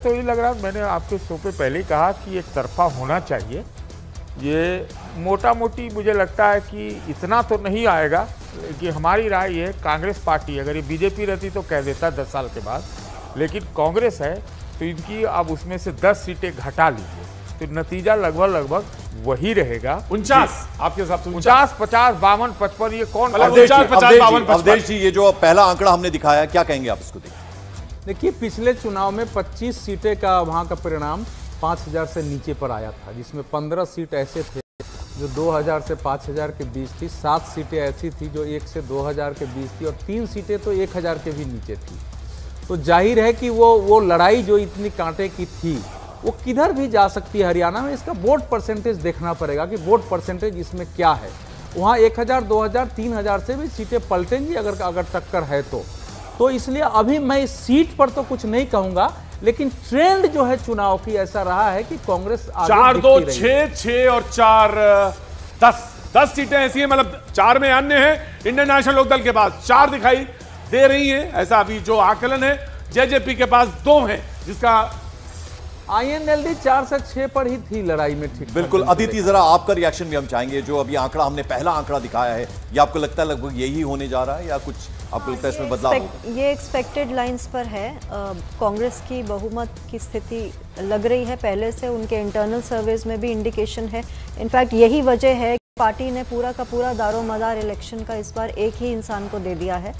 तो ये लग रहा है, मैंने आपके शो पे पहले ही कहा कि एक तरफा होना चाहिए। ये मोटा मोटी मुझे लगता है कि इतना तो नहीं आएगा कि हमारी राय ये, कांग्रेस पार्टी अगर ये बीजेपी रहती तो कह देता 10 साल के बाद, लेकिन कांग्रेस है तो इनकी अब उसमें से 10 सीटें घटा लीजिए तो नतीजा लगभग वही रहेगा। 49 आपके हिसाब से 49, 50, 52, 55, ये कौन? अवधेश जी, ये जो पहला आंकड़ा हमने दिखाया, क्या कहेंगे आप इसको देखिए? देखिए, पिछले चुनाव में 25 सीटें का वहाँ का परिणाम 5000 से नीचे पर आया था, जिसमें 15 सीट ऐसे थे जो 2000 से 5000 के बीच थी, 7 सीटें ऐसी थी जो 1 से 2000 के बीच थी और 3 सीटें तो 1000 के भी नीचे थी। तो जाहिर है कि वो लड़ाई जो इतनी कांटे की थी वो किधर भी जा सकती है हरियाणा में। इसका वोट परसेंटेज देखना पड़ेगा कि वोट परसेंटेज इसमें क्या है। वहाँ 1000, 2000, 3000 से भी सीटें पलटेंगी अगर टक्कर है तो इसलिए अभी मैं इस सीट पर तो कुछ नहीं कहूंगा, लेकिन ट्रेंड जो है चुनाव की ऐसा रहा है कि कांग्रेस 4, 2, 6, 6 और 4, 10 सीटें ऐसी हैं, मतलब 4 में अन्य है, इंडियन नेशनल लोकदल के पास 4 दिखाई दे रही है, ऐसा अभी जो आकलन है। जेजेपी के पास 2 है, जिसका INLD 4 से 6 पर ही थी लड़ाई में। ठीक, बिल्कुल। अदिति, जरा आपका रिएक्शन भी हम चाहेंगे। जो अभी आंकड़ा हमने पहला आंकड़ा दिखाया है, ये आपको लगता है लगभग यही होने जा रहा है या कुछ आपको लगता है इसमें बदलाव होगा? ये एक्सपेक्टेड लाइंस पर है। कांग्रेस की बहुमत की स्थिति लग रही है पहले से, उनके इंटरनल सर्वेज में भी इंडिकेशन है। इनफैक्ट यही वजह है कि पार्टी ने पूरा का पूरा दारोमदार इलेक्शन का इस बार एक ही इंसान को दे दिया है,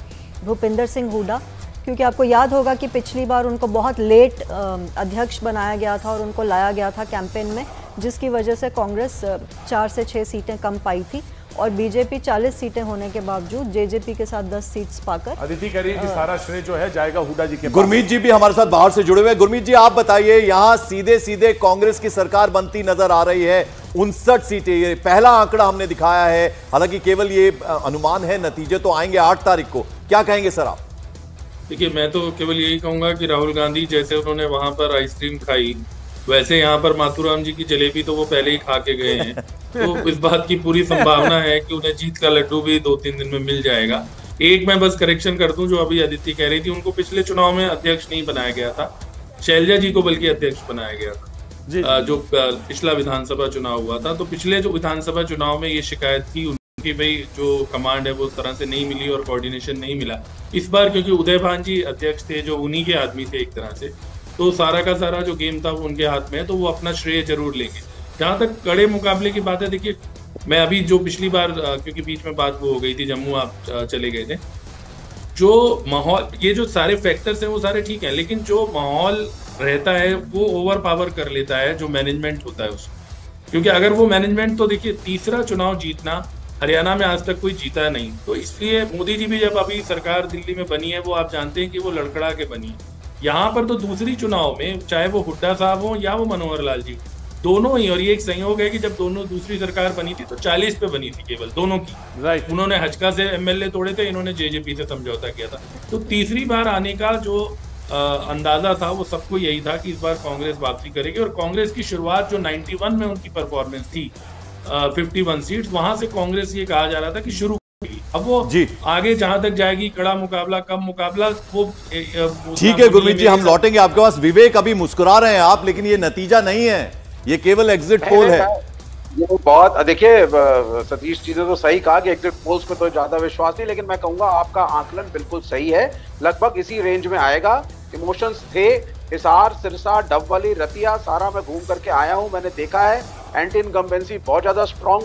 भूपिंदर सिंह हुड्डा। क्योंकि आपको याद होगा कि पिछली बार उनको बहुत लेट अध्यक्ष बनाया गया था और उनको लाया गया था कैंपेन में, जिसकी वजह से कांग्रेस 4 से 6 सीटें कम पाई थी और बीजेपी 40 सीटें होने के बावजूद जेजेपी के साथ 10 सीट्स पाकर। अदिति कह रही है कि सारा श्रेय जो है जाएगा हुड्डा जी के पास। गुरमीत जी भी हमारे साथ बाहर से जुड़े हुए हैं। गुरमीत जी, आप बताइए, यहाँ सीधे सीधे कांग्रेस की सरकार बनती नजर आ रही है। 59 सीटें, ये पहला आंकड़ा हमने दिखाया है, हालांकि केवल ये अनुमान है, नतीजे तो आएंगे 8 तारीख को। क्या कहेंगे सर आप? देखिए, मैं तो केवल यही कहूंगा कि राहुल गांधी जैसे उन्होंने वहां पर आइसक्रीम खाई, वैसे यहाँ पर माथुराम जी की जलेबी तो वो पहले ही खा के गए हैं। तो इस बात की पूरी संभावना है कि उन्हें जीत का लड्डू भी 2-3 दिन में मिल जाएगा। एक मैं बस करेक्शन कर दूं, जो अभी अदिति कह रही थी, उनको पिछले चुनाव में अध्यक्ष नहीं बनाया गया था, शैलजा जी को बल्कि अध्यक्ष बनाया गया था। जो पिछला विधानसभा चुनाव हुआ था, तो पिछले जो विधानसभा चुनाव में ये शिकायत थी कि भाई जो कमांड है वो उस तरह से नहीं मिली और कोऑर्डिनेशन नहीं मिला। इस बार क्योंकि उदय भान जी अध्यक्ष थे, जो उन्हीं के आदमी थे एक तरह से, तो सारा का सारा जो गेम था वो उनके हाथ में है, तो वो अपना श्रेय जरूर लेंगे। जहां तक कड़े मुकाबले की बात है, देखिए मैं अभी जो पिछली बार, क्योंकि बीच में बात वो हो गई थी, जम्मू आप चले गए थे, जो माहौल, ये जो सारे फैक्टर्स हैं वो सारे ठीक हैं, लेकिन जो माहौल रहता है वो ओवर पावर कर लेता है जो मैनेजमेंट होता है उसको। क्योंकि अगर वो मैनेजमेंट, तो देखिए तीसरा चुनाव जीतना हरियाणा में आज तक कोई जीता नहीं, तो इसलिए मोदी जी भी जब अभी सरकार दिल्ली में बनी है, वो आप जानते हैं कि वो लड़खड़ा के बनी है। यहाँ पर तो दूसरी चुनाव में, चाहे वो हुड्डा साहब हो या वो मनोहर लाल जी, दोनों ही, और ये एक संयोग है कि जब दोनों दूसरी सरकार बनी थी तो 40 पे बनी थी केवल, दोनों की। राइट। उन्होंने हजका से MLA तोड़े थे, इन्होंने जेजेपी से समझौता किया था। तो तीसरी बार आने का जो अंदाजा था वो सबको यही था कि इस बार कांग्रेस वापसी करेगी, और कांग्रेस की शुरुआत जो 91 में उनकी परफॉर्मेंस थी, 51 सीट्स, वहां से कांग्रेस ये कहा जा रहा था कि शुरू। अब वो आगे जहां तक जाएगी, कड़ा मुकाबला, कम मुकाबला, वो ठीक है। गुरमीत जी, हम लौटेंगे आपके पास। विवेक, अभी मुस्कुरा रहे हैं आप, लेकिन ये नतीजा नहीं है, ये केवल एग्जिट पोल है। ये बहुत, देखिए सतीश जी ने तो सही कहा कि एग्जिट पोल्स में तो ज्यादा विश्वास नहीं, लेकिन मैं कहूंगा आपका आकलन बिल्कुल सही है, लगभग इसी रेंज में आएगा। इमोशंस थे, हिसार, सिरसा, डबवाली, रतिया, सारा मैं घूम करके आया हूं, मैंने देखा है एंटी इनकम्बेंसी बहुत ज्यादा स्ट्रांग